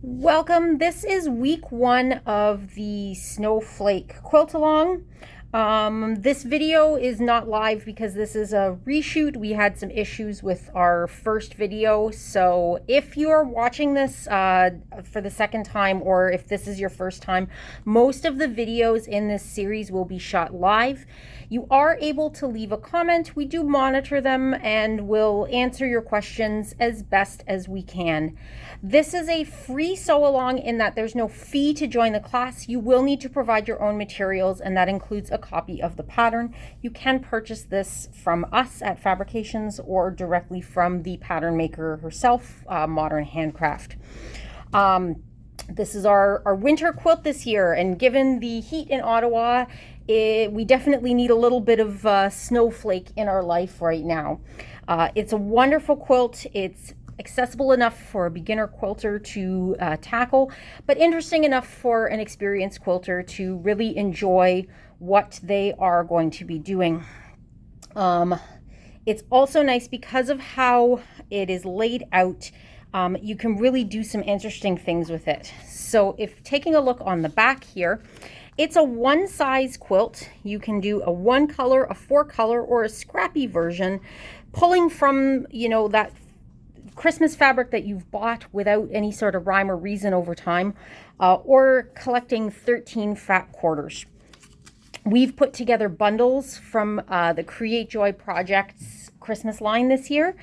Welcome. This is week 1 of the Snowflake Quilt Along. This video is not live because this is a reshoot. We had some issues with our first video. So if you are watching this for the second time, or if this is your first time, most of the videos in this series will be shot live. You are able to leave a comment. We do monitor them and will answer your questions as best as we can. This is a free sew along in that there's no fee to join the class. You will need to provide your own materials, and that includes a copy of the pattern. You can purchase this from us at Fabrications or directly from the pattern maker herself, Modern Handcraft. This is our winter quilt this year, and given the heat in Ottawa, we definitely need a little bit of snowflake in our life right now. It's a wonderful quilt. It's accessible enough for a beginner quilter to tackle, but interesting enough for an experienced quilter to really enjoy what they are going to be doing. It's also nice because of how it is laid out. You can really do some interesting things with it. So if taking a look on the back here, it's a one size quilt. You can do a 1 color, a 4 color, or a scrappy version, pulling from, that Christmas fabric that you've bought without any sort of rhyme or reason over time, or collecting 13 fat quarters. We've put together bundles from the Create Joy Project's Christmas line this year,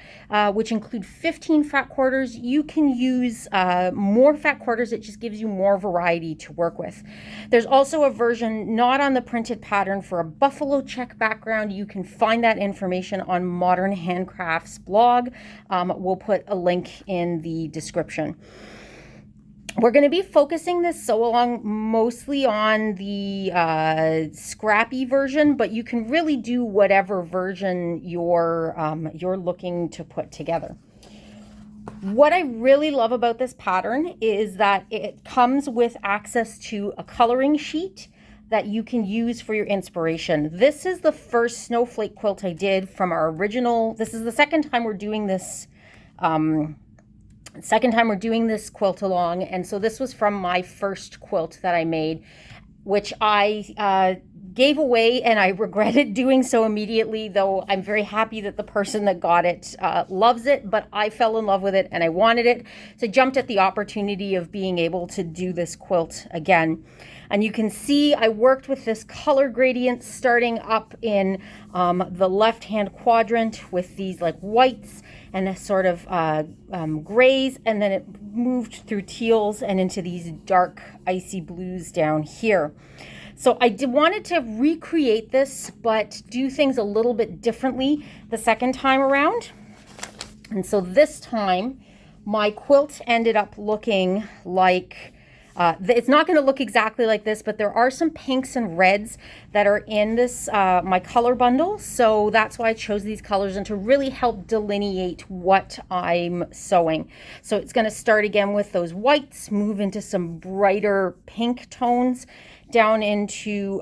which include 15 fat quarters. You can use more fat quarters. It just gives you more variety to work with. There's also a version not on the printed pattern for a buffalo check background. You can find that information on Modern Handcraft's blog. We'll put a link in the description. We're going to be focusing this sew along mostly on the scrappy version, but you can really do whatever version you're looking to put together. What I really love about this pattern is that it comes with access to a coloring sheet that you can use for your inspiration. This is the first snowflake quilt I did from our original. This is the second time we're doing this. Quilt along, and so this was from my first quilt that I made, which I gave away, and I regretted doing so immediately, though I'm very happy that the person that got it loves it, but I fell in love with it and I wanted it, so I jumped at the opportunity of being able to do this quilt again. And you can see I worked with this color gradient starting up in the left-hand quadrant with these like whites and a sort of grays, and then it moved through teals and into these dark icy blues down here. So I wanted to recreate this, but do things a little bit differently the second time around. And so this time, my quilt ended up looking like, it's not going to look exactly like this, but there are some pinks and reds that are in this, my color bundle. So that's why I chose these colors, and to really help delineate what I'm sewing. So it's going to start again with those whites, move into some brighter pink tones, down into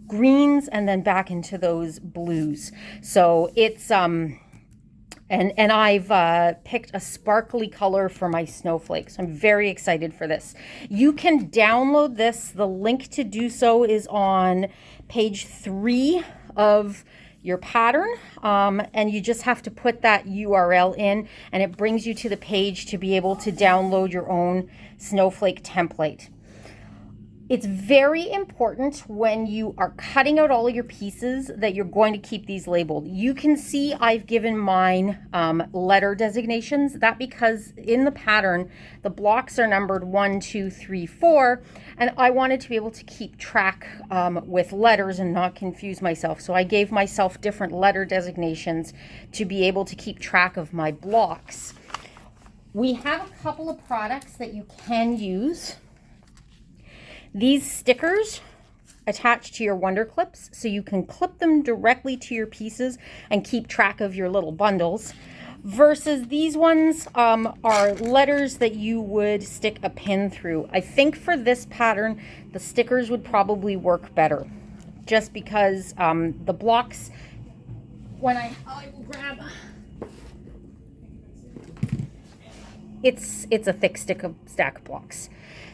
greens, and then back into those blues. So it's, and I've picked a sparkly color for my snowflakes. I'm very excited for this. You can download this. The link to do so is on page 3 of your pattern, and you just have to put that URL in, and it brings you to the page to be able to download your own snowflake template. It's very important when you are cutting out all of your pieces that you're going to keep these labeled. You can see I've given mine letter designations. That because in the pattern, the blocks are numbered 1, 2, 3, 4, and I wanted to be able to keep track with letters and not confuse myself. So I gave myself different letter designations to be able to keep track of my blocks. We have a couple of products that you can use. These stickers attach to your wonder clips, so you can clip them directly to your pieces and keep track of your little bundles, versus these ones are letters that you would stick a pin through. I think for this pattern, the stickers would probably work better, just because the blocks, when I will grab it's a thick stack of blocks.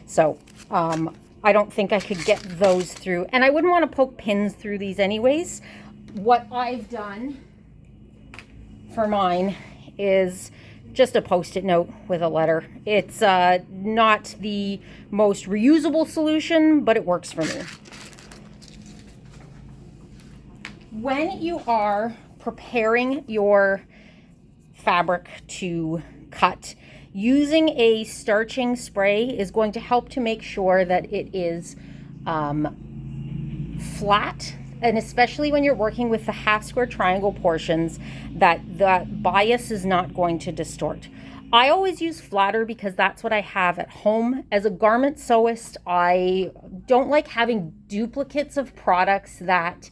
So I don't think I could get those through, and I wouldn't want to poke pins through these anyways. What I've done for mine is just a post-it note with a letter. It's not the most reusable solution, but it works for me. When you are preparing your fabric to cut, using a starching spray is going to help to make sure that it is flat, and especially when you're working with the half square triangle portions, that the bias is not going to distort. I always use flatter because that's what I have at home. As a garment sewist, I don't like having duplicates of products that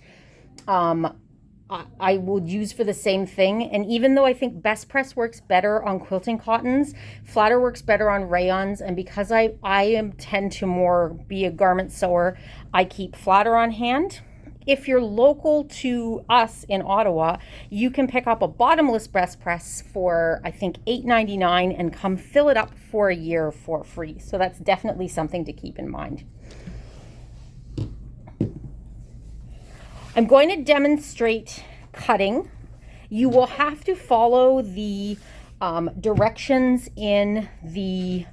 I would use for the same thing. And even though I think best press works better on quilting cottons, flatter works better on rayons. And because I tend to more be a garment sewer, I keep flatter on hand. If you're local to us in Ottawa, you can pick up a bottomless best press for, I think, $8.99 and come fill it up for a year for free. So that's definitely something to keep in mind. I'm going to demonstrate cutting. You will have to follow the directions in the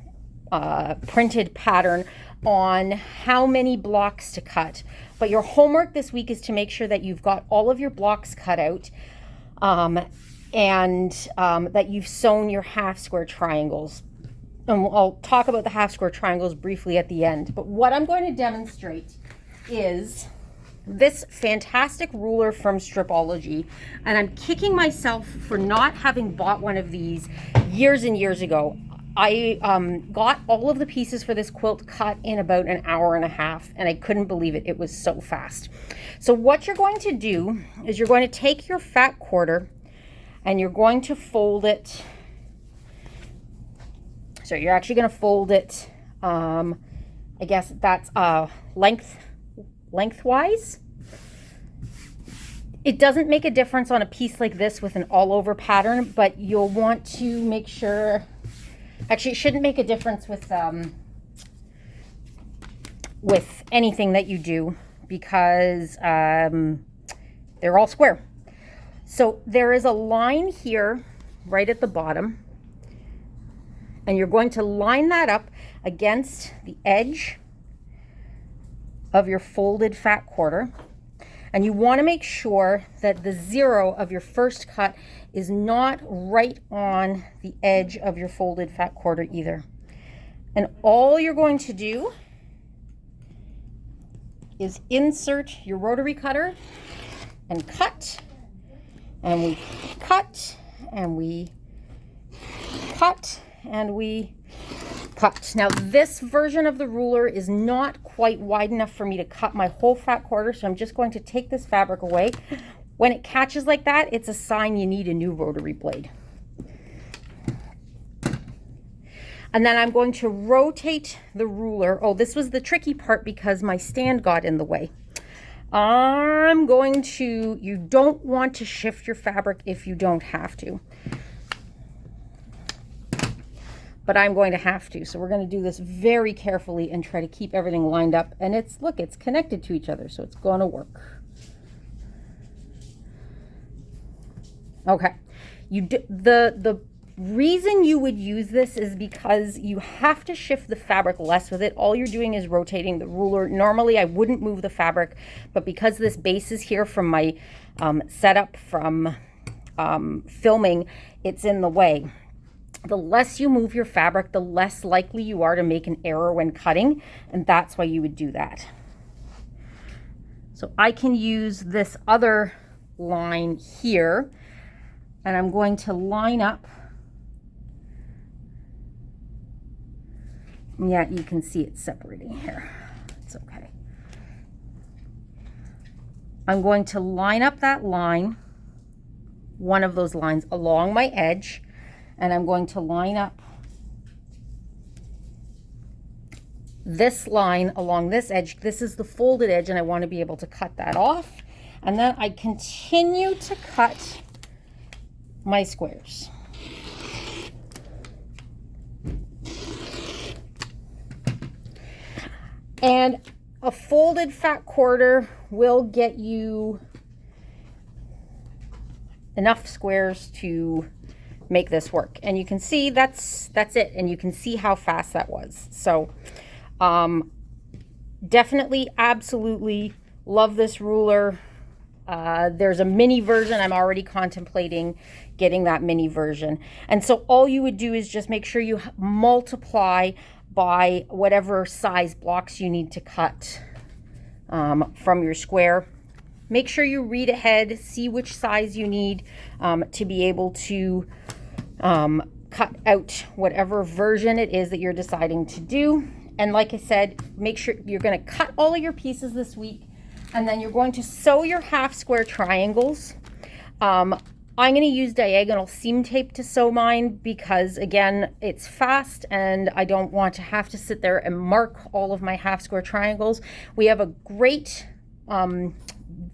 printed pattern on how many blocks to cut. But your homework this week is to make sure that you've got all of your blocks cut out and that you've sewn your half square triangles. And I'll talk about the half square triangles briefly at the end. But what I'm going to demonstrate is this fantastic ruler from Stripology, and I'm kicking myself for not having bought one of these years and years ago. I got all of the pieces for this quilt cut in about an hour and a half, and I couldn't believe it. It was so fast. So what you're going to do is you're going to take your fat quarter and you're going to fold it. So you're actually going to fold it, I guess that's lengthwise. It doesn't make a difference on a piece like this with an all over pattern, but you'll want to make sure, actually it shouldn't make a difference with anything that you do because they're all square. So there is a line here right at the bottom, and you're going to line that up against the edge of your folded fat quarter. And you want to make sure that the zero of your first cut is not right on the edge of your folded fat quarter either. And all you're going to do is insert your rotary cutter and cut, and we cut, and we cut, and we cut. Now this version of the ruler is not quite wide enough for me to cut my whole fat quarter, so I'm just going to take this fabric away. When it catches like that, it's a sign you need a new rotary blade. And then I'm going to rotate the ruler. Oh, this was the tricky part because my stand got in the way. You don't want to shift your fabric if you don't have to. But I'm going to have to. So we're going to do this very carefully and try to keep everything lined up. And it's connected to each other, so it's going to work. Okay. The reason you would use this is because you have to shift the fabric less with it. All you're doing is rotating the ruler. Normally I wouldn't move the fabric, but because this base is here from my setup from filming, it's in the way. The less you move your fabric, the less likely you are to make an error when cutting, and that's why you would do that. So I can use this other line here, and I'm going to line up. Yeah, you can see it separating here. It's okay. I'm going to line up that line, one of those lines along my edge, and I'm going to line up this line along this edge. This is the folded edge, and I want to be able to cut that off. And then I continue to cut my squares. And a folded fat quarter will get you enough squares to make this work. And you can see that's it. And you can see how fast that was. So definitely, absolutely love this ruler. There's a mini version. I'm already contemplating getting that mini version. And so all you would do is just make sure you multiply by whatever size blocks you need to cut from your square. Make sure you read ahead, see which size you need to be able to cut out whatever version it is that you're deciding to do. And like I said, make sure you're going to cut all of your pieces this week, and then you're going to sew your half square triangles. I'm going to use diagonal seam tape to sew mine because, again, it's fast and I don't want to have to sit there and mark all of my half square triangles. We have a great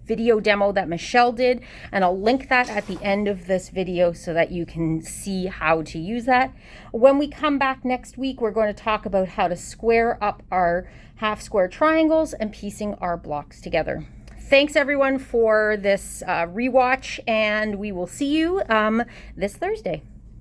video demo that Michelle did, and I'll link that at the end of this video so that you can see how to use that. When we come back next week, we're going to talk about how to square up our half square triangles and piecing our blocks together. Thanks everyone for this rewatch, and we will see you this Thursday.